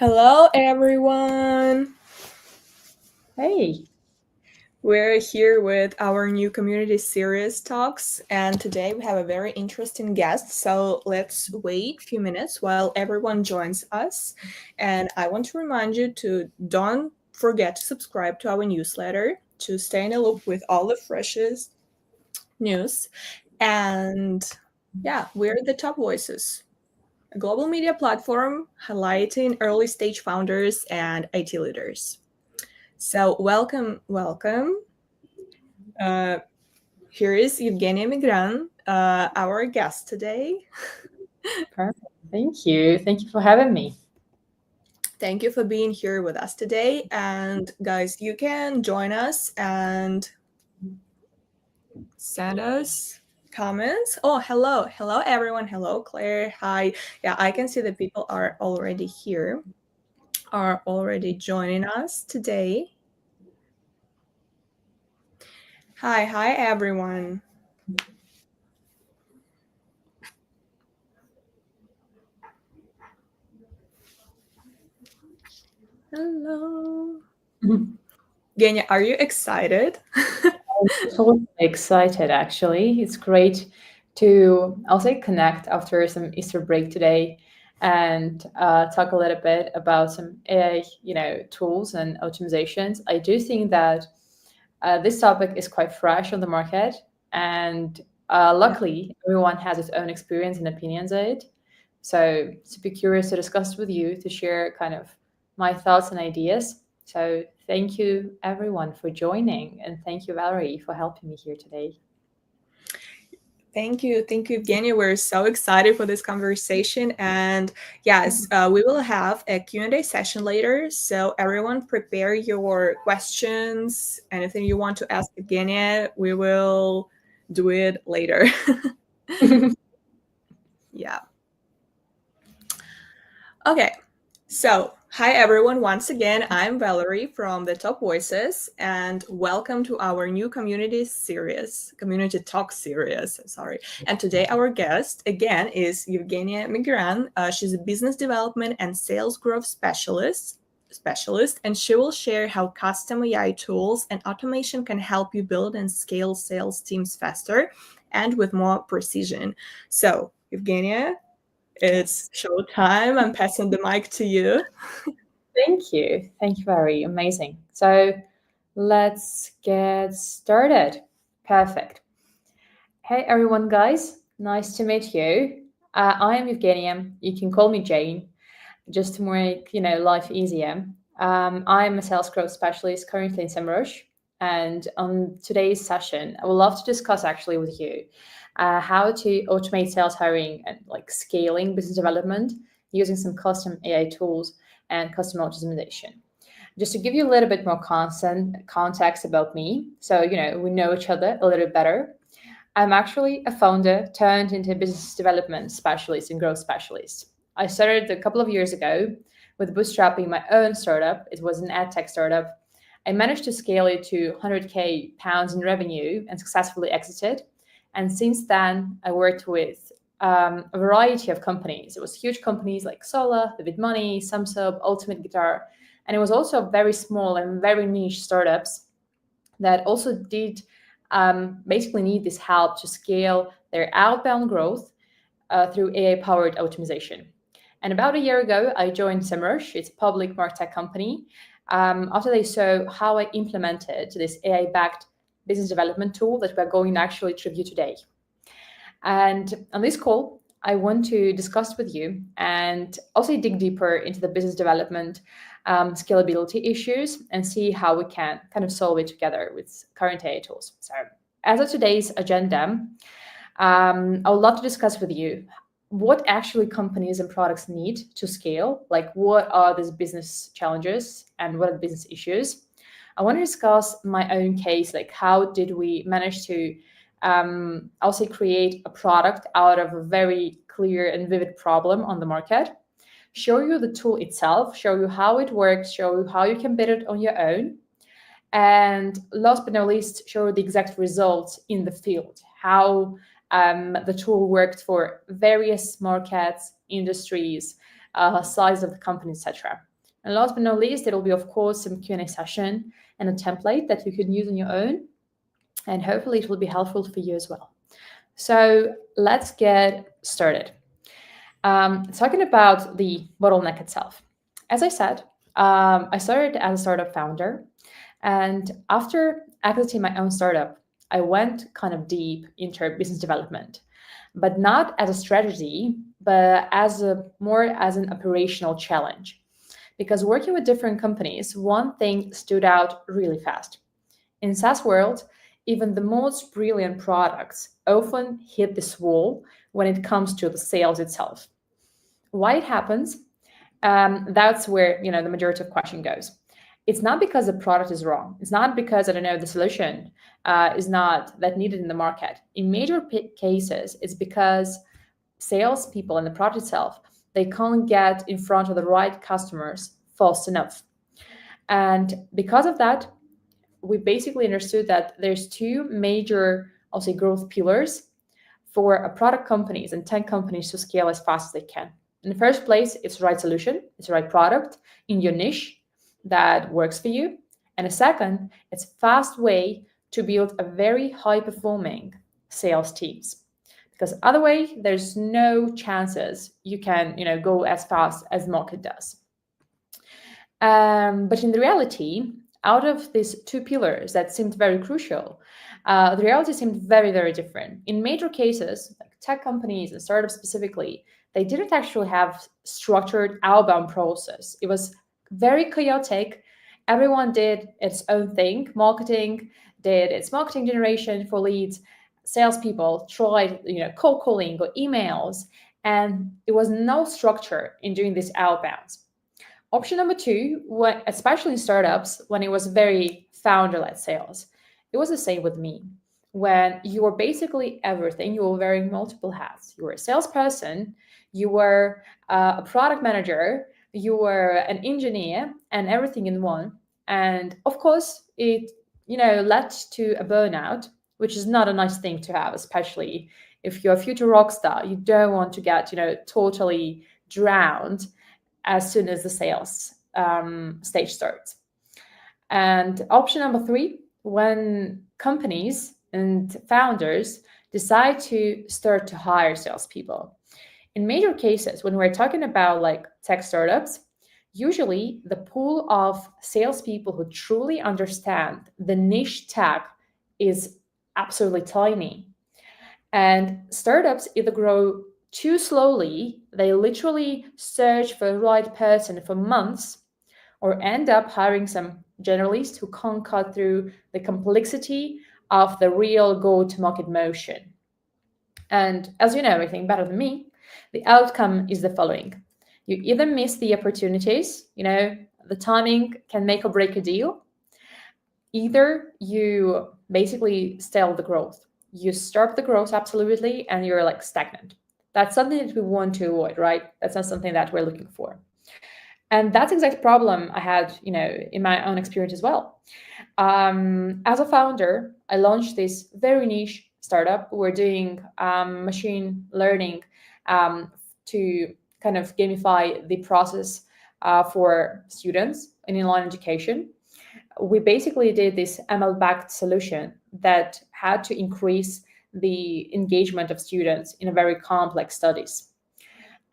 Hello, everyone. Hey, We're here with our new community series talks, and today we have a very interesting guest. So let's wait a few minutes while everyone joins us. And I want to remind you to don't forget to subscribe to our newsletter to stay in the loop with all the freshest news. And yeah, we're the Top Voices, a global media platform highlighting early stage founders and IT leaders. So, welcome. Uh, Here is Evgeniia Megrian, our guest today. perfect. Thank you. Thank you for having me. Thank you for being here with us today. And guys, you can join us and send us comments. Oh, hello. Hello, everyone. Hello, Claire. Hi. Yeah, I can see that people are already here, are already joining us today. Hi, everyone. Hello. I'm Genya, are you excited? totally excited, actually. It's great to, I'll say, connect after some Easter break today and talk a little bit about some AI, tools and optimizations. I do think that this topic is quite fresh on the market, and Yeah. luckily, everyone has its own experience and opinions on it. So, super curious to discuss with you to share kind of my thoughts and ideas. So, thank you everyone for joining, and thank you, Valerie, for helping me here today. Thank you, Evgenia. We're so excited for this conversation, and yes, we will have a Q&A session later. So everyone, prepare your questions. Anything you want to ask Evgenia, we will do it later. Yeah. Okay. So, hi everyone. Once again, I'm Valerie from the Top Voices, and welcome to our new community talk series. Sorry. And today, our guest again is Evgeniia Megrian. She's a business development and sales growth specialist, and she will share how custom AI tools and automation can help you build and scale sales teams faster and with more precision. So, Evgenia, it's showtime. I'm passing the mic to you. Thank you. Thank you, Valerie. Amazing. So, let's get started. Perfect. Hey everyone, guys. Nice to meet you. I am Evgenia. You can call me Jane, just to make life easier. I'm a sales growth specialist currently in SEMrush, and on today's session, I would love to discuss actually with you how to automate sales hiring and like scaling business development using some custom AI tools and custom optimization. Just to give you a little bit more context about me, so we know each other a little better. I'm actually a founder turned into a business development specialist and growth specialist. I started a couple of years ago with bootstrapping my own startup. It was an ad tech startup. I managed to scale it to 100K pounds in revenue and successfully exited. And since then, I worked with a variety of companies. It was huge companies like Sola, Vivid Money, Samsung, Ultimate Guitar. And it was also very small and very niche startups that also did basically need this help to scale their outbound growth through AI-powered optimization. And about a year ago, I joined SEMrush. It's a public MarTech company. After they saw how I implemented this AI-backed business development tool that we're going to actually review today. And on this call, I want to discuss with you and also dig deeper into the business development scalability issues and see how we can kind of solve it together with current AI tools. So, as of today's agenda, I would love to discuss with you what actually companies and products need to scale, like what are these business challenges and what are the business issues. I want to discuss my own case, like how did we manage to I'll say create a product out of a very clear and vivid problem on the market, show you the tool itself, show you how it works, show you how you can build it on your own, and last but not least, show you the exact results in the field, how the tool worked for various markets, industries, size of the company, etc. And last but not least, there will be, of course, some Q&A session and a template that you can use on your own. And hopefully it will be helpful for you as well. So let's get started. Talking about the bottleneck itself. As I said, I started as a startup founder. And after exiting my own startup, I went kind of deep into business development, but not as a strategy, but as more as an operational challenge. Because working with different companies, one thing stood out really fast. In SaaS world, even the most brilliant products often hit this wall when it comes to the sales itself. Why it happens? That's where the majority of question goes. It's not because the product is wrong. It's not because the solution is not that needed in the market. In major cases, it's because salespeople and the product itself, they can't get in front of the right customers fast enough. And because of that, we basically understood that there's two major, I'll say, growth pillars for a product companies and tech companies to scale as fast as they can. In the first place, it's the right solution, it's the right product in your niche that works for you. And a second, it's a fast way to build a very high-performing sales teams. Because other way, there's no chances you can go as fast as market does. But in the reality, out of these two pillars that seemed very crucial, the reality seemed very, very different. In major cases, like tech companies and startups specifically, they didn't actually have structured outbound process. It was very chaotic. Everyone did its own thing. Marketing did its marketing generation for leads. Salespeople tried, cold calling or emails, and it was no structure in doing these outbounds. Option number two, especially in startups, when it was very founder-led sales, it was the same with me. When you were basically everything, you were wearing multiple hats. You were a salesperson, you were a product manager, you were an engineer, and everything in one. And of course, it led to a burnout, which is not a nice thing to have, especially if you're a future rock star. You don't want to get totally drowned as soon as the sales stage starts. And option number three, when companies and founders decide to start to hire salespeople. In major cases, when we're talking about like tech startups, usually the pool of salespeople who truly understand the niche tech is absolutely tiny. And startups either grow too slowly, they literally search for the right person for months, or end up hiring some generalists who can't cut through the complexity of the real go-to-market motion. And as you know everything better than me, the outcome is the following. You either miss the opportunities, the timing can make or break a deal. Either you basically stall the growth. You stop the growth absolutely, and you're like stagnant. That's something that we want to avoid, right? That's not something that we're looking for. And that's the exact problem I had, in my own experience as well. As a founder, I launched this very niche startup. We're doing machine learning to kind of gamify the process for students in inline education. We basically did this ML-backed solution that had to increase the engagement of students in a very complex studies.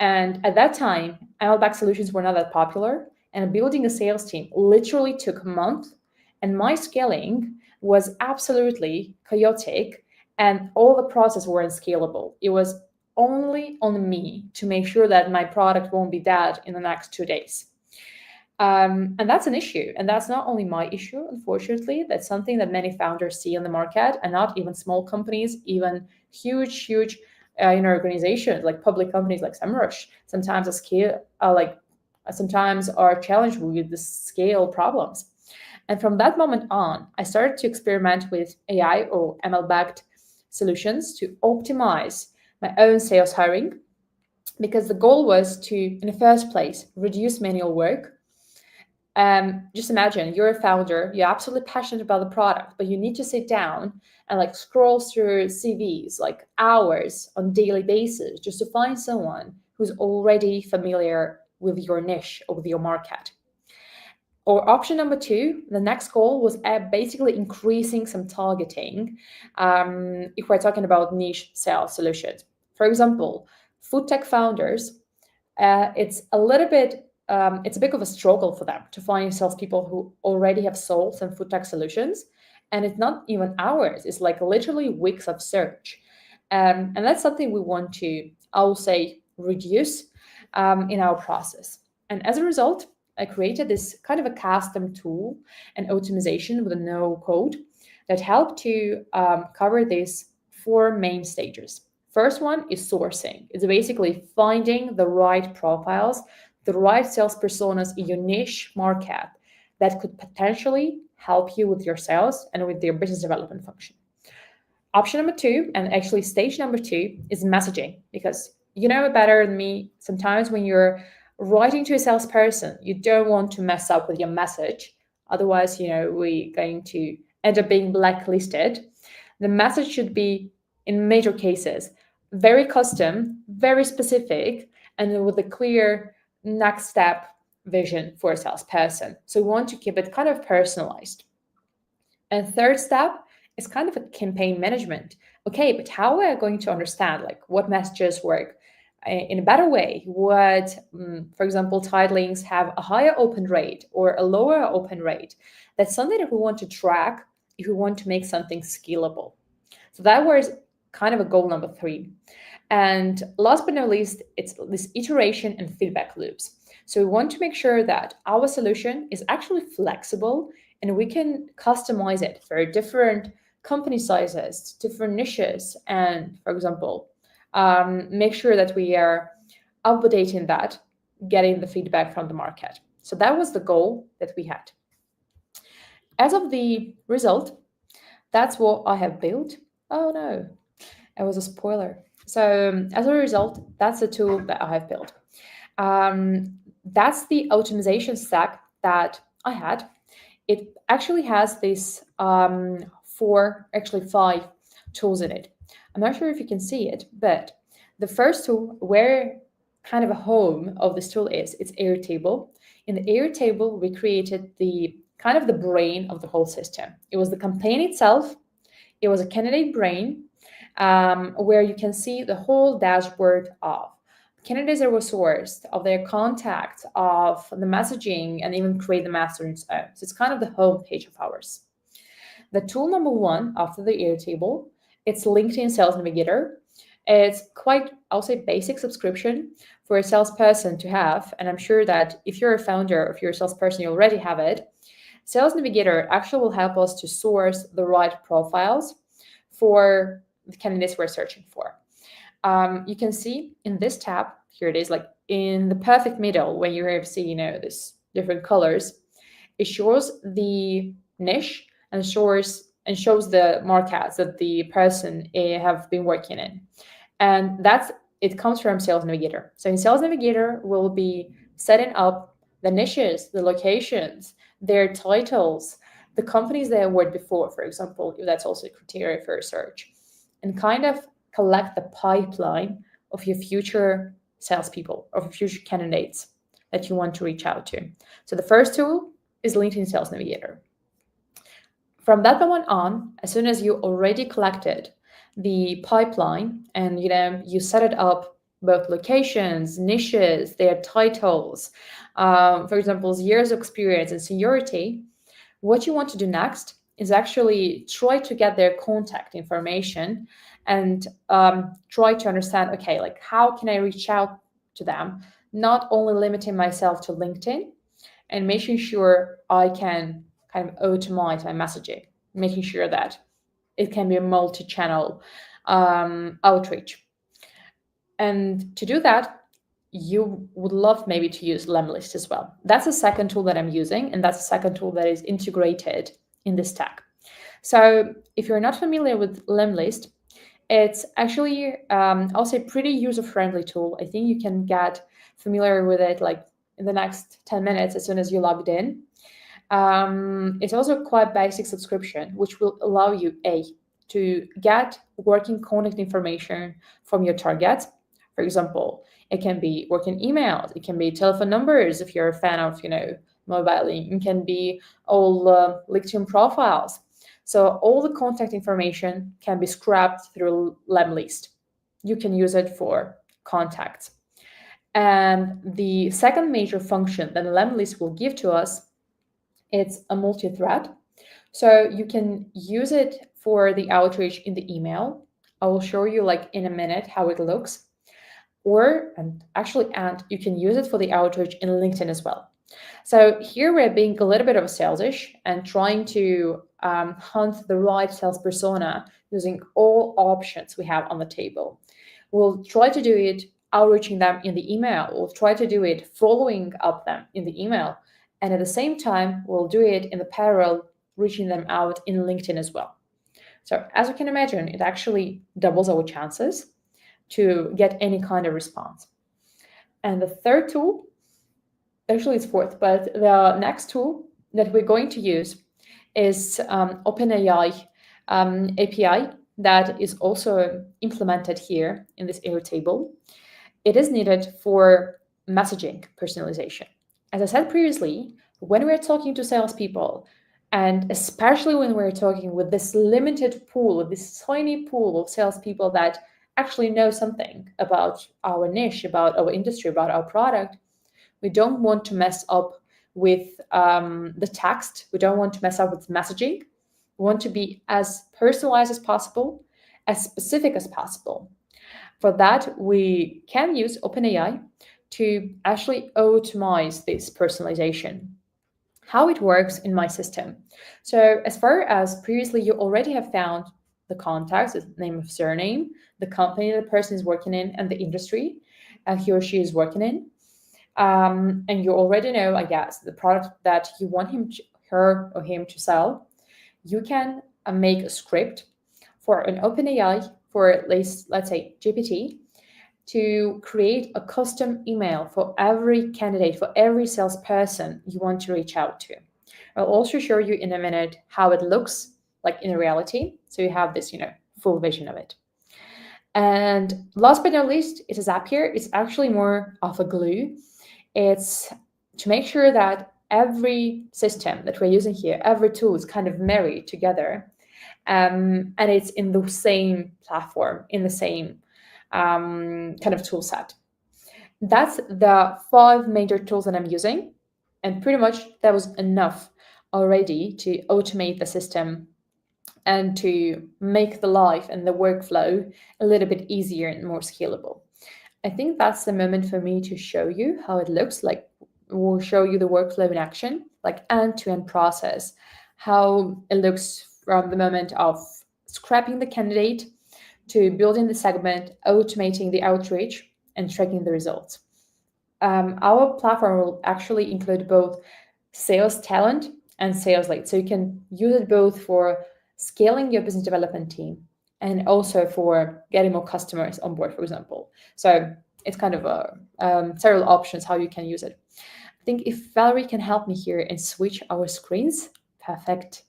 And at that time, ML-backed solutions were not that popular, and building a sales team literally took a month, and my scaling was absolutely chaotic, and all the processes weren't scalable. It was only on me to make sure that my product won't be dead in the next 2 days. And that's an issue. And that's not only my issue, unfortunately. That's something that many founders see on the market, and not even small companies, even huge organizations like public companies like SEMrush. Sometimes sometimes are challenged with the scale problems. And from that moment on, I started to experiment with AI or ML-backed solutions to optimize my own sales hiring, because the goal was to, in the first place, reduce manual work. Just imagine you're a founder, you're absolutely passionate about the product, but you need to sit down and scroll through CVs hours on a daily basis just to find someone who's already familiar with your niche or with your market. Or option number 2, the next goal was basically increasing some targeting if we're talking about niche sales solutions. For example, FoodTech founders, it's a bit of a struggle for them to find salespeople who already have sold some FoodTech solutions. And it's not even hours, it's like literally weeks of search. And that's something we want to, I will say, reduce in our process. And as a result, I created this kind of a custom tool and optimization with a no code that helped to cover these 4 main stages. First one is sourcing. It's basically finding the right profiles, the right sales personas in your niche market that could potentially help you with your sales and with your business development function. Option number 2, and actually stage number 2, is messaging, because you know it better than me. Sometimes when you're writing to a salesperson, you don't want to mess up with your message. Otherwise, we're going to end up being blacklisted. The message should be, in major cases, very custom, very specific, and with a clear next step vision for a salesperson. So we want to keep it kind of personalized. And third step is kind of a campaign management. Okay, but how are we going to understand what messages work in a better way? What, for example, title links have a higher open rate or a lower open rate? That's something that we want to track if we want to make something scalable. So that was kind of a goal number 3. And last but not least, it's this iteration and feedback loops. So we want to make sure that our solution is actually flexible and we can customize it for different company sizes, different niches, and, for example, make sure that we are updating that, getting the feedback from the market. So that was the goal that we had. As of the result, that's what I have built. Oh no, it was a spoiler. So as a result, that's the tool that I have built. That's the optimization stack that I had. It actually has this 5 tools in it. I'm not sure if you can see it, but the first tool, where kind of a home of this tool is, it's Airtable. In the Airtable, we created the kind of the brain of the whole system. It was the campaign itself. It was a candidate brain, where you can see the whole dashboard of candidates that were sourced, of their contacts, of the messaging, and even create the master on its own. So it's kind of the home page of ours. The tool number 1 after the Airtable, it's LinkedIn Sales Navigator. It's quite, I'll say, basic subscription for a salesperson to have. And I'm sure that if you're a founder, if you're a salesperson, you already have it. Sales Navigator actually will help us to source the right profiles for the candidates we're searching for. You can see in this tab, here it is, in the perfect middle, when you see, this different colors, it shows the niche and shows the markets that the person have been working in. And it comes from Sales Navigator. So in Sales Navigator, we'll be setting up the niches, the locations, their titles, the companies they have worked before, for example, if that's also a criteria for a search, and kind of collect the pipeline of your future salespeople, of your future candidates that you want to reach out to. So the first tool is LinkedIn Sales Navigator. From that moment on, as soon as you already collected the pipeline and you set it up, both locations, niches, their titles, for example, years of experience and seniority, what you want to do next is actually try to get their contact information and try to understand, okay, how can I reach out to them? Not only limiting myself to LinkedIn, and making sure I can kind of automate my messaging, making sure that it can be a multi-channel outreach. And to do that, you would love maybe to use Lemlist as well. That's the second tool that I'm using, and that's the second tool that is integrated in this stack. So if you're not familiar with Lemlist, it's actually, I'll say, pretty user-friendly tool. I think you can get familiar with it in the next 10 minutes as soon as you logged in. It's also quite basic subscription, which will allow you, to get working contact information from your targets. For example, it can be working emails, it can be telephone numbers if you're a fan of, mobile link, it can be all LinkedIn profiles. So all the contact information can be scrapped through Lemlist. You can use it for contacts. And the second major function that Lemlist will give to us, it's a multi-thread. So you can use it for the outreach in the email. I will show you like in a minute how it looks. And you can use it for the outreach in LinkedIn as well. So here we're being a little bit of a salesish and trying to hunt the right sales persona using all options we have on the table. We'll try to do it outreaching them in the email. We'll try to do it following up them in the email. And at the same time, we'll do it in the parallel, reaching them out in LinkedIn as well. So as you can imagine, it actually doubles our chances to get any kind of response. And the third tool, actually it's fourth, but the next tool that we're going to use is OpenAI API that is also implemented here in this Airtable. It is needed for messaging personalization. As I said previously, when we're talking to salespeople, and especially when we're talking with this limited pool, this tiny pool of salespeople that actually know something about our niche, about our industry, about our product, we don't want to mess up with the text. We don't want to mess up with messaging. We want to be as personalized as possible, as specific as possible. For that, we can use OpenAI to actually automate this personalization. How it works in my system. So as far as previously you already have found the contacts, the name of surname, the company the person is working in, and the industry he or she is working in. And you already know, I guess, the product that you want her or him to sell. You can make a script for an OpenAI, for at least, let's say, GPT, to create a custom email for every candidate, for every salesperson you want to reach out to. I'll also show you in a minute how it looks like in reality, so you have this, full vision of it. And last but not least, it is Zapier. It's actually more of a glue. It's to make sure that every system that we're using here, every tool is kind of married together, and it's in the same platform, in the same kind of tool set. That's the 5 major tools that I'm using, and pretty much that was enough already to automate the system and to make the life and the workflow a little bit easier and more scalable. I think that's the moment for me to show you how it looks like. We'll show you the workflow in action, like end-to-end process, how it looks from the moment of scrapping the candidate to building the segment, automating the outreach, and tracking the results. Our platform will actually include both sales talent and sales leads. So you can use it both for scaling your business development team and also for getting more customers on board, for example. So it's kind of several options how you can use it. I think if Valerie can help me here and switch our screens, perfect.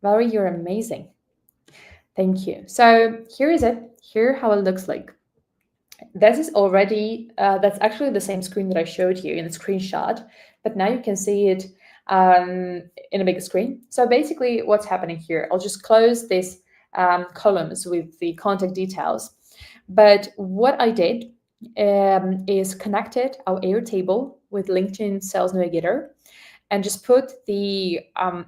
Valerie, you're amazing. Thank you. So here is it. Here how it looks like. This is already, that's actually the same screen that I showed you in the screenshot, but now you can see it in a bigger screen. So basically what's happening here, I'll just close these columns with the contact details. But what I did is connected our Airtable with LinkedIn Sales Navigator and just put the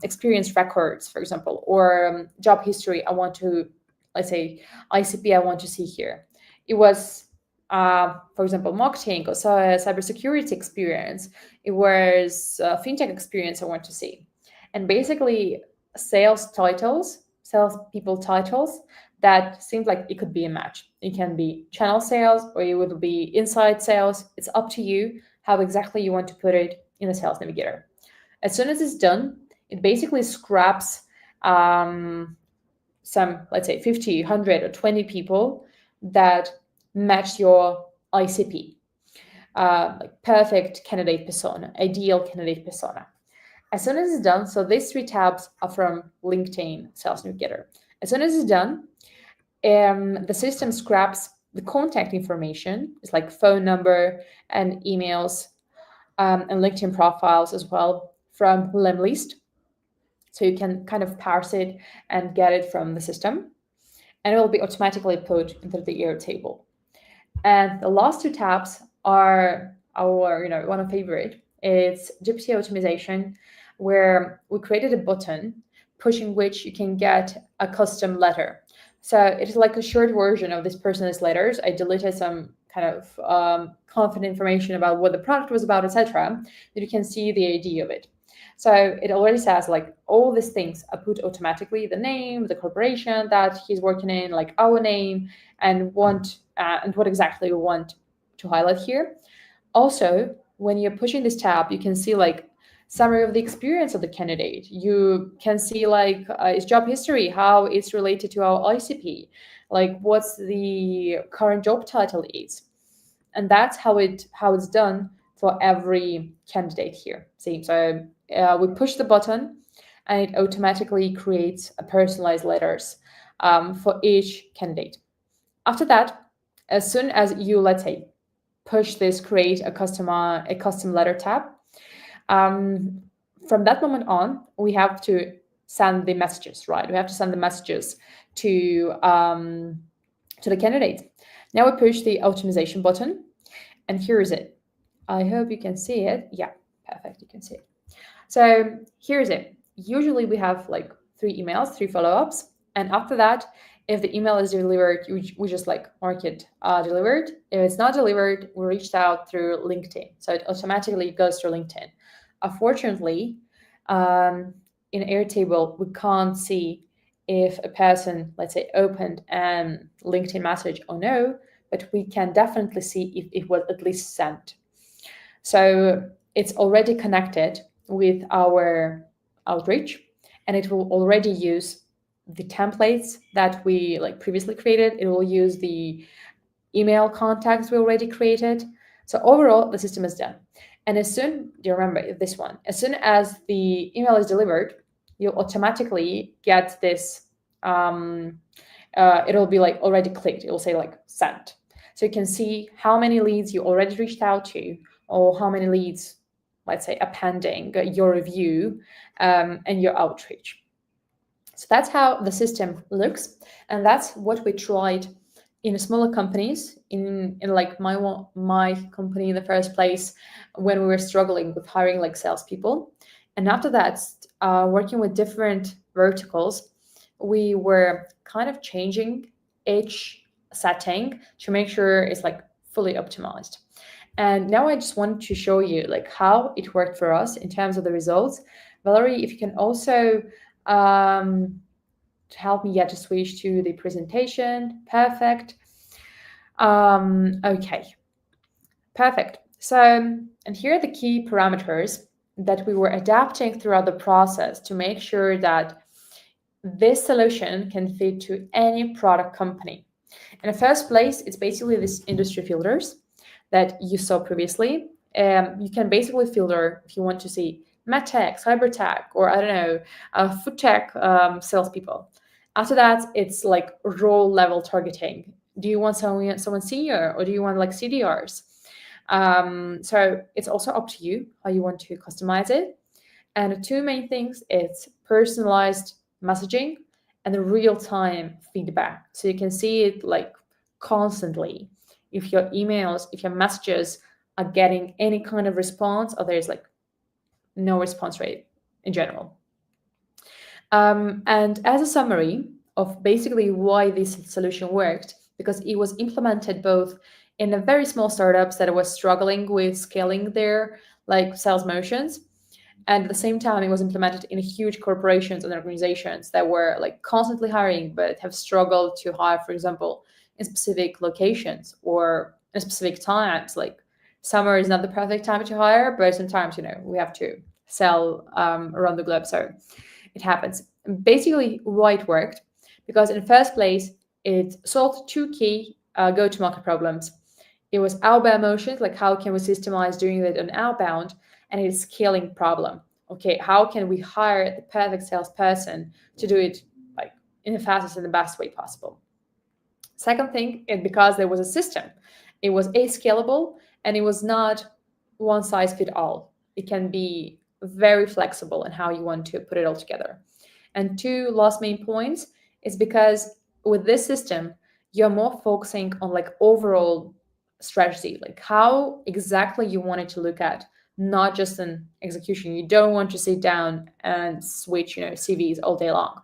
experience records, for example, or job history I want to, let's say, ICP I want to see here. It was, for example, marketing or cybersecurity experience. It was fintech experience I want to see. And basically sales titles, salespeople titles that seems like it could be a match. It can be channel sales or it would be inside sales. It's up to you how exactly you want to put it in the Sales Navigator. As soon as it's done, it basically scraps some, let's say, 50, 100, or 20 people that match your ICP, like perfect candidate persona, ideal candidate persona. As soon as it's done, so these 3 tabs are from LinkedIn Sales Navigator. As soon as it's done, the system scraps the contact information. It's like phone number and emails and LinkedIn profiles as well from Lemlist. So you can kind of parse it and get it from the system, and it will be automatically put into the Airtable. And the last two tabs are our, one of favorite. It's GPT optimization, where we created a button pushing which you can get a custom letter. So it is like a short version of this person's letters. I deleted some kind of confident information about what the product was about, etc. That you can see the idea of it. So it already says like all these things are put automatically: the name, the corporation that he's working in, like our name, and what exactly we want to highlight here. Also, when you're pushing this tab, you can see like summary of the experience of the candidate. You can see like its job history, how it's related to our ICP, like what's the current job title is, and that's how it's done for every candidate here. See, so we push the button, and it automatically creates a personalized letters for each candidate. After that, as soon as you, let's say, push this create a custom letter tab, from that moment on, we have to send the messages, right? We have to send the messages to the candidate. Now we push the optimization button, and here is it. I hope you can see it. Yeah, perfect, you can see it. So here's it. Usually we have like 3 emails, 3 follow-ups, and after that, if the email is delivered, we just like mark it delivered. If it's not delivered, we reached out through LinkedIn. So it automatically goes through LinkedIn. Unfortunately, in Airtable, we can't see if a person, let's say, opened a LinkedIn message or no, but we can definitely see if it was at least sent. So it's already connected with our outreach, and it will already use the templates that we like previously created. It will use the email contacts we already created. So overall, the system is done. And as soon, do you remember this one? As soon as the email is delivered, you'll automatically get this. It'll be like already clicked. It will say like sent. So you can see how many leads you already reached out to, or how many leads, let's say, are pending your review and your outreach. So that's how the system looks, and that's what we tried in smaller companies, in like my company in the first place, when we were struggling with hiring like salespeople. And after that, working with different verticals, we were kind of changing each setting to make sure it's like fully optimized. And now I just want to show you like how it worked for us in terms of the results. Valerie, if you can also to help me to switch to the presentation. Perfect. Okay, perfect. So, and here are the key parameters that we were adapting throughout the process to make sure that this solution can fit to any product company. In the first place, it's basically this industry filters that you saw previously. You can basically filter if you want to see MedTech, cybertech, or I don't know, FoodTech salespeople. After that, it's like role level targeting. Do you want someone senior, or do you want like CDRs? So it's also up to you how you want to customize it. And the 2 main things, it's personalized messaging and the real-time feedback. So you can see it like constantly. If your emails, if your messages are getting any kind of response, or there's like no response rate in general. And as a summary of basically why this solution worked, because it was implemented both in a very small startups that was struggling with scaling their like sales motions, and at the same time it was implemented in huge corporations and organizations that were like constantly hiring but have struggled to hire, for example, in specific locations or in specific times. Like summer is not the perfect time to hire, but sometimes we have to sell around the globe, so it happens. Basically, why it worked, because in the first place, it solved 2 key go-to-market problems. It was outbound motions, like how can we systemize doing that on outbound, and it's scaling problem. Okay, how can we hire the perfect salesperson to do it like in the fastest and the best way possible? Second thing, because there was a system, it was scalable, and it was not one size fit all. It can be very flexible in how you want to put it all together. And two last main points is because with this system, you're more focusing on like overall strategy, like how exactly you want it to look at, not just an execution. You don't want to sit down and switch, CVs all day long.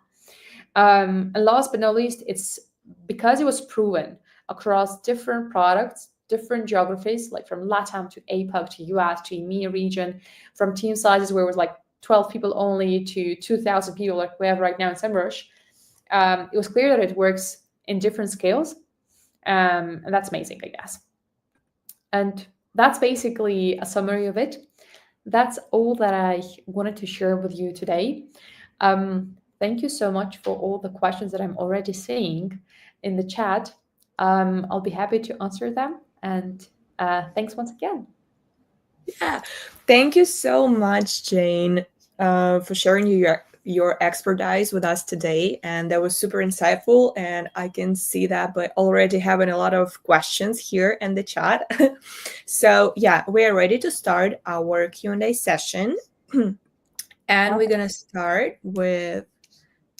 And last but not least, it's because it was proven across different products, different geographies, like from LATAM to APAC to US to EMEA region, from team sizes where it was like 12 people only to 2,000 people, like we have right now in SEMrush. It was clear that it works in different scales. And that's amazing, I guess. And that's basically a summary of it. That's all that I wanted to share with you today. Thank you so much for all the questions that I'm already seeing in the chat. I'll be happy to answer them. And thanks once again. Yeah, thank you so much, Jane, for sharing your expertise with us today. And that was super insightful. And I can see that by already having a lot of questions here in the chat. So yeah, we are ready to start our Q&A session. And we're going to start with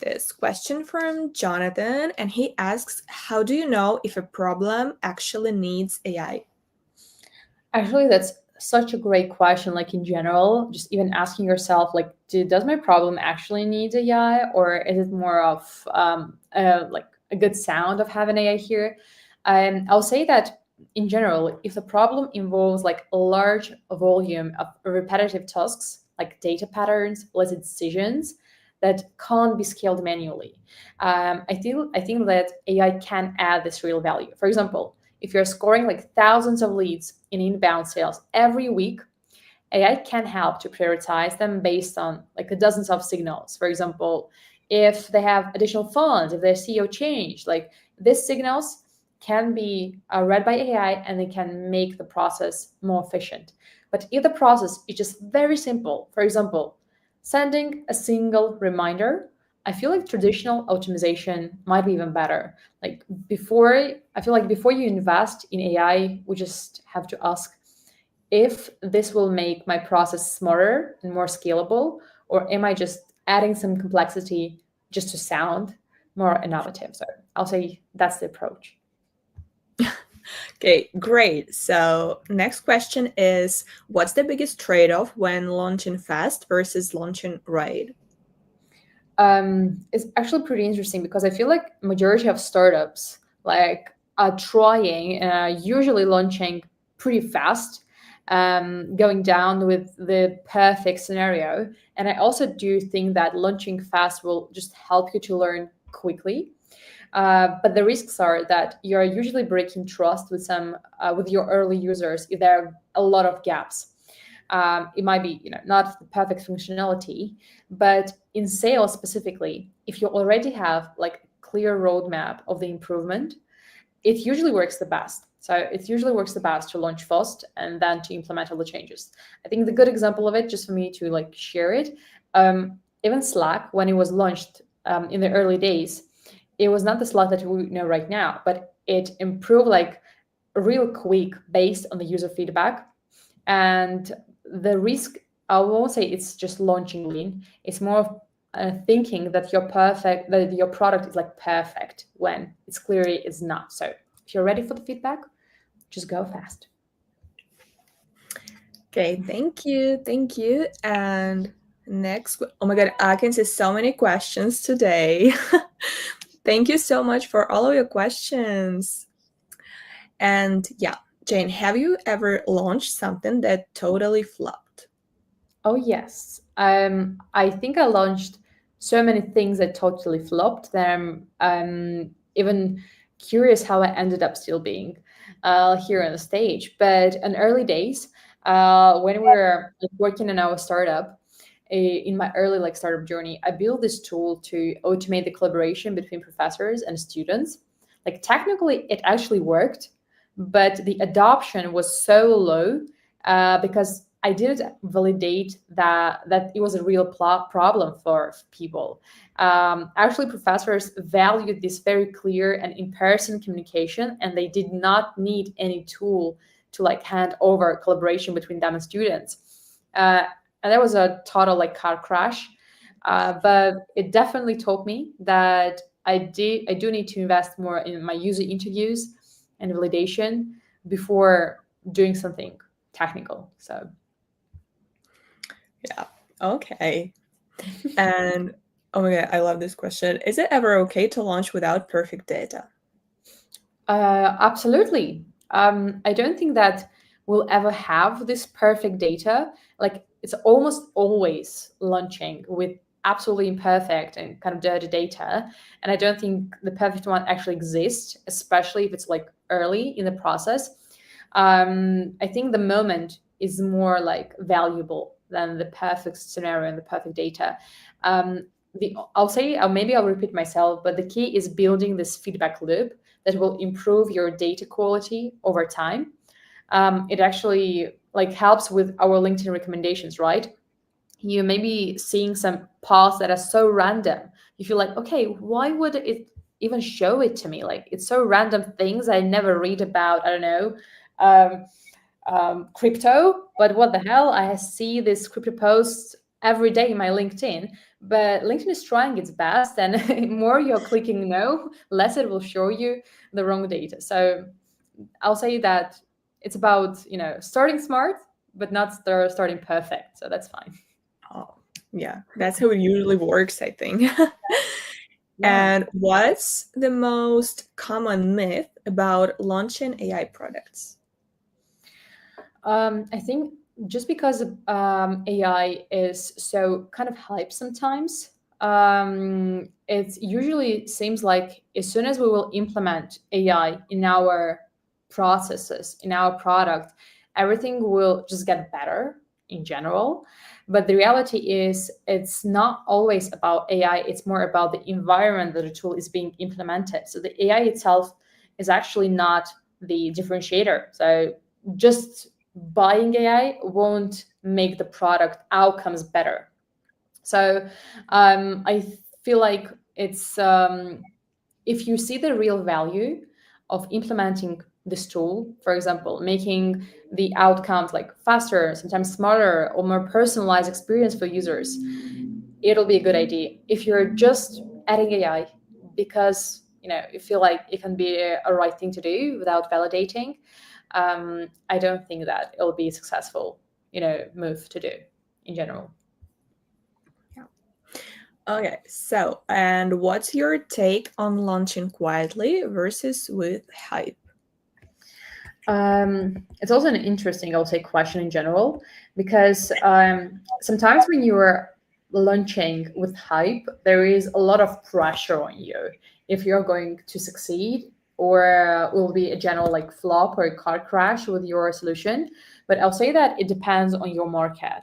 this question from Jonathan. And he asks, how do you know if a problem actually needs AI? Actually, that's such a great question. Like in general, just even asking yourself, like, does my problem actually need AI, or is it more of like a good sound of having AI here? I'll say that in general, if the problem involves like a large volume of repetitive tasks, like data patterns, let's say decisions that can't be scaled manually, I think that AI can add this real value. For example, if you're scoring like thousands of leads in inbound sales every week, AI can help to prioritize them based on like the dozens of signals. For example, if they have additional funds, if their CEO changed, like these signals can be read by AI and they can make the process more efficient. But if the process is just very simple, for example, sending a single reminder, I feel like traditional optimization might be even better. I feel like before you invest in AI, we just have to ask if this will make my process smarter and more scalable, or am I just adding some complexity just to sound more innovative? So I'll say that's the approach. Okay, great. So next question is, what's the biggest trade-off when launching fast versus launching right? It's actually pretty interesting because I feel like majority of startups like are trying, usually launching pretty fast, going down with the perfect scenario. And I also do think that launching fast will just help you to learn quickly. But the risks are that you're usually breaking trust with your early users if there are a lot of gaps. It might be not the perfect functionality, but in sales specifically, if you already have like clear roadmap of the improvement, it usually works the best. So it usually works the best to launch fast and then to implement all the changes. I think the good example of it, just for me to like share it, even Slack, when it was launched in the early days, it was not the Slack that we know right now, but it improved like real quick based on the user feedback. And the risk, I won't say it's just launching lean. It's more of thinking that that your product is like perfect when it's clearly is not. So if you're ready for the feedback, just go fast. Okay, thank you. And next, oh my God, I can see so many questions today. Thank you so much for all of your questions. And yeah, Jane, have you ever launched something that totally flopped? Oh yes. I think I launched so many things that totally flopped that I'm even curious how I ended up still being here on the stage. But in early days, when we were like, working in our startup, in my early like startup journey, I built this tool to automate the collaboration between professors and students. Like technically, it actually worked, but the adoption was so low because I didn't validate that it was a real problem for people. Actually, professors valued this very clear and in-person communication, and they did not need any tool to like hand over collaboration between them and students. And that was a total like car crash. But it definitely taught me that I do need to invest more in my user interviews and validation before doing something technical. So Yeah. Okay. And oh my God, I love this question. Is it ever okay to launch without perfect data? absolutely. I don't think that we'll ever have this perfect data. Like it's almost always launching with absolutely imperfect and kind of dirty data. And I don't think the perfect one actually exists, especially if it's like early in the process. I think the moment is more like valuable than the perfect scenario and the perfect data. I'll say, or maybe I'll repeat myself, but the key is building this feedback loop that will improve your data quality over time. It actually like helps with our LinkedIn recommendations, right? You may be seeing some posts that are so random. You feel like, okay, why would it even show it to me? Like it's so random things I never read about. I don't know. Crypto, but what the hell? I see this crypto posts every day in my LinkedIn, but LinkedIn is trying its best, and more you're clicking no, less it will show you the wrong data. So I'll say that it's about starting smart, but not starting perfect. So that's fine. Oh, yeah, that's how it usually works, I think. Yeah. And what's the most common myth about launching AI products? I think just because AI is so kind of hype sometimes, it usually seems like as soon as we will implement AI in our processes, in our product, everything will just get better in general. But the reality is, it's not always about AI, it's more about the environment that the tool is being implemented. So the AI itself is actually not the differentiator. So just buying AI won't make the product outcomes better. So I feel like it's if you see the real value of implementing this tool, for example, making the outcomes like faster, sometimes smarter, or more personalized experience for users, it'll be a good idea. If you're just adding AI because you feel like it can be a right thing to do without validating, I don't think that it'll be a successful, move to do in general. Okay, so, and what's your take on launching quietly versus with hype? It's also an interesting, I would say, question in general, because sometimes when you're launching with hype, there is a lot of pressure on you if you're going to succeed or will be a general like flop or a car crash with your solution. But I'll say that it depends on your market.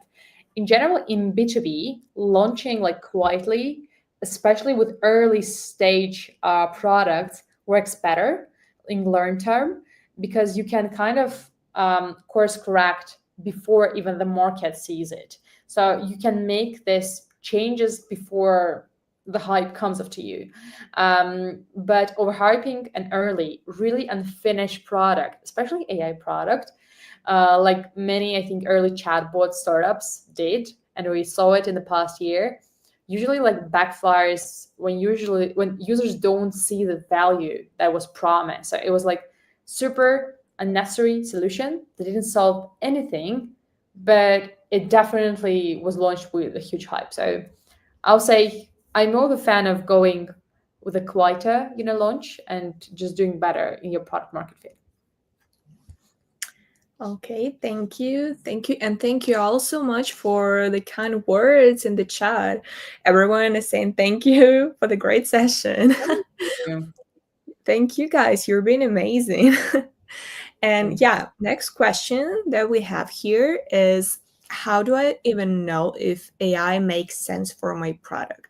In general, in B2B, launching like quietly, especially with early stage products, works better in long term because you can kind of course correct before even the market sees it. So you can make this changes before the hype comes up to you. But overhyping an early, really unfinished product, especially AI product, like many, I think, early chatbot startups did, and we saw it in the past year, usually like backfires when users don't see the value that was promised. So it was like super unnecessary solution that didn't solve anything, but it definitely was launched with a huge hype. So I'll say I'm more of a fan of going with a quieter, launch and just doing better in your product market fit. Okay, thank you. Thank you. And thank you all so much for the kind words in the chat. Everyone is saying thank you for the great session. Yeah. Thank you guys. You're being amazing. And yeah, next question that we have here is, how do I even know if AI makes sense for my product?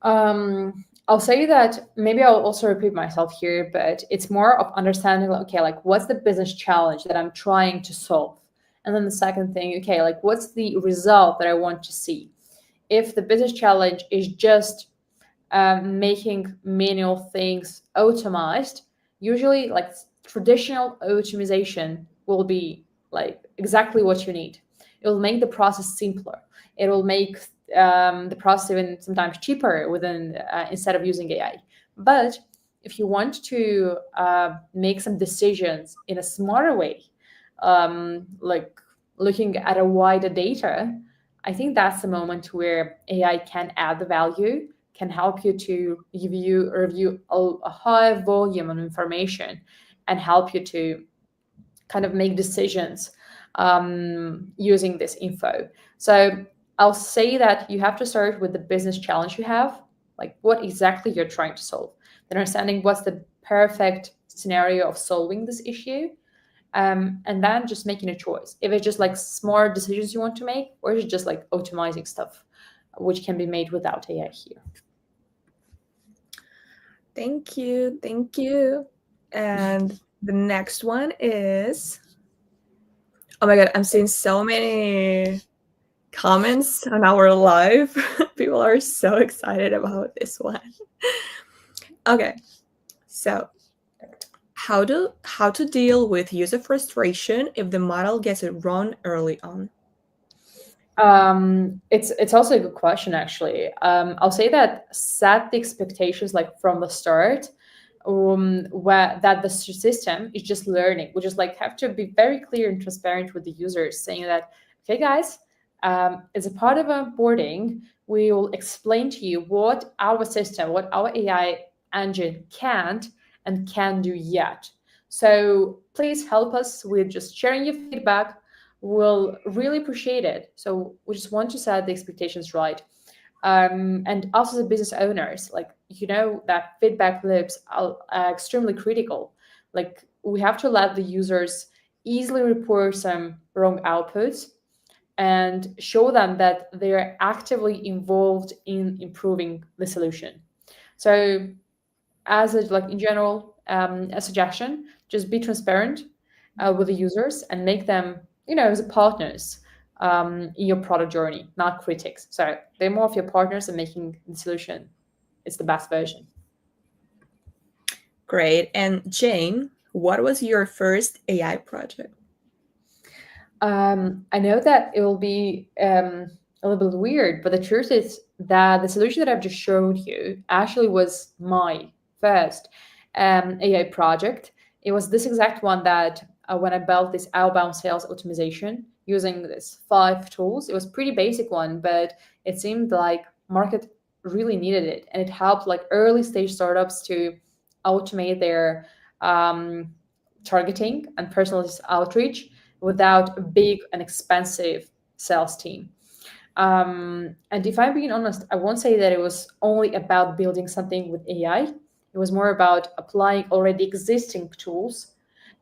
I'll say that maybe I'll also repeat myself here, but it's more of understanding, like, okay, like what's the business challenge that I'm trying to solve? And then the second thing, okay, like what's the result that I want to see? If the business challenge is just making manual things automated, usually like traditional optimization will be like exactly what you need. It will make the process simpler. It will make the process even sometimes cheaper within instead of using AI. But if you want to make some decisions in a smarter way, like looking at a wider data, I think that's the moment where AI can add the value, can help you to review a high volume of information and help you to kind of make decisions using this info. So I'll say that you have to start with the business challenge you have, like what exactly you're trying to solve, then understanding what's the perfect scenario of solving this issue, and then just making a choice. If it's just like smart decisions you want to make, or is it just like optimizing stuff, which can be made without AI here. Thank you. Thank you. And the next one is, oh my God, I'm seeing so many comments on our live. People are so excited about this one. Okay, so how to deal with user frustration if the model gets it wrong early on? It's also a good question, actually. I'll say that set the expectations like from the start, where that the system is just learning. We just like have to be very clear and transparent with the users, saying that, okay, guys, as a part of onboarding, we will explain to you what our system, what our AI engine can't and can do yet. So please help us with just sharing your feedback. We'll really appreciate it. So we just want to set the expectations right. And also the business owners, like, that feedback loops are extremely critical. Like, we have to let the users easily report some wrong outputs and show them that they're actively involved in improving the solution. So as a, like in general, a suggestion, just be transparent with the users and make them, as partners in your product journey, not critics. So they're more of your partners and making the solution it's the best version. Great. And Jane, what was your first AI project? I know that it will be a little bit weird, but the truth is that the solution that I've just showed you actually was my first AI project. It was this exact one that when I built this outbound sales optimization using this 5 tools, it was pretty basic one, but it seemed like market really needed it, and it helped like early stage startups to automate their targeting and personalized outreach without a big and expensive sales team. And if I'm being honest, I won't say that it was only about building something with AI. It was more about applying already existing tools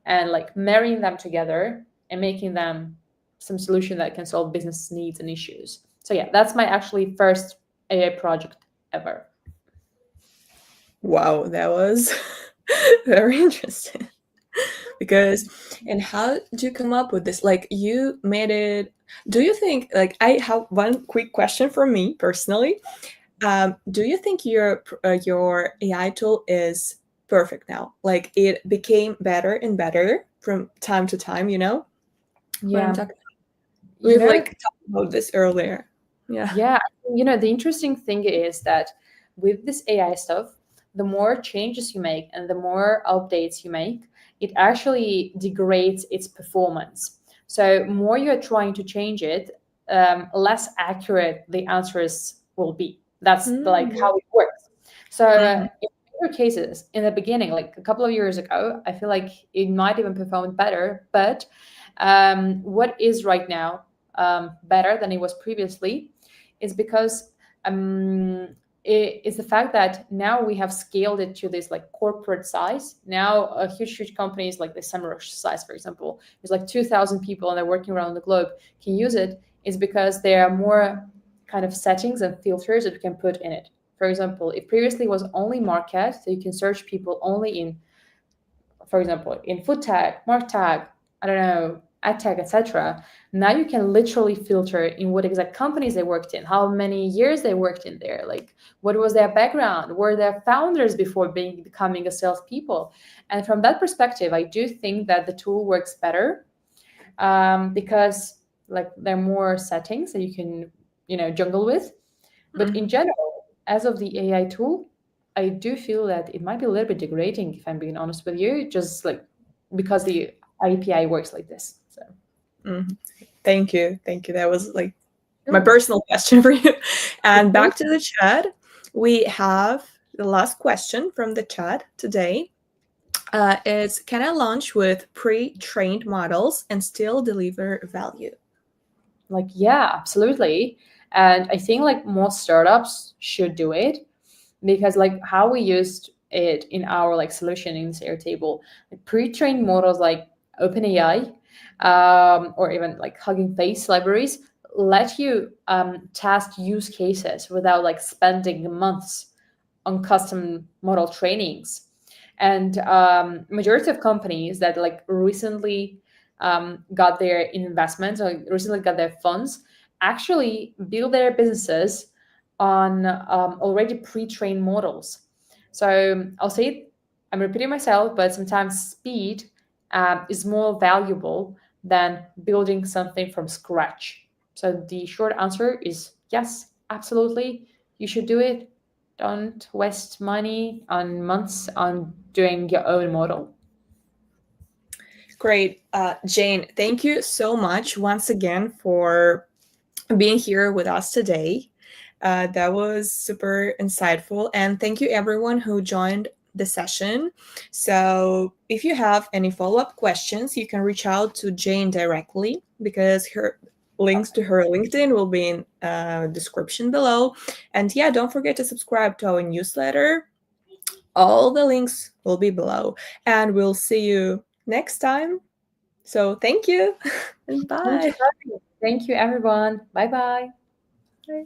and like marrying them together and making them some solution that can solve business needs and issues. So yeah, that's my actually first AI project ever. Wow, that was very interesting. Because, and how did you come up with this? Like, you made it. Do you think, like, I have one quick question for me personally. Do you think your AI tool is perfect now? Like, it became better and better from time to time, what I'm Yeah. talking You We've know, like talked about this earlier. Yeah. Yeah, the interesting thing is that with this AI stuff, the more changes you make and the more updates you make, it actually degrades its performance. So more you're trying to change it, less accurate the answers will be. That's like how it works. So Mhm. in other cases, in the beginning, like a couple of years ago, I feel like it might even perform better. But what is right now better than it was previously is because it is the fact that now we have scaled it to this like corporate size. Now, huge companies like the Semrush size, for example, there's like 2,000 people and they're working around the globe can use it. Is because there are more kind of settings and filters that you can put in it. For example, if previously it was only market, so you can search people only in, for example, in FoodTech, MarTech, I don't know, EdTech, etc. Now you can literally filter in what exact companies they worked in, how many years they worked in there, like what was their background, were there founders before becoming a salespeople. And from that perspective, I do think that the tool works better because like there are more settings that you can jungle with. But in general, as of the AI tool, I do feel that it might be a little bit degrading, if I'm being honest with you, just like because the API works like this. So Thank you. That was like my personal question for you. And back to the chat, we have the last question from the chat today. Is, can I launch with pre-trained models and still deliver value? Like, yeah, absolutely. And I think like most startups should do it, because like how we used it in our like solution in this Airtable, like pre-trained models like OpenAI, or even like Hugging Face libraries let you test use cases without like spending months on custom model trainings. And majority of companies that like recently got their investments or recently got their funds actually build their businesses on already pre-trained models. So I'll say it, I'm repeating myself, but sometimes speed is more valuable than building something from scratch. So the short answer is yes, absolutely, you should do it. Don't waste money on months on doing your own model. Great. Jane, thank you so much once again for being here with us today. That was super insightful. And thank you, everyone who joined the session. So if you have any follow-up questions, you can reach out to Jane directly, because her links to her LinkedIn will be in description below. And yeah, don't forget to subscribe to our newsletter. All the links will be below. And we'll see you next time. So thank you and bye. Thank you, everyone. Bye-bye. Bye.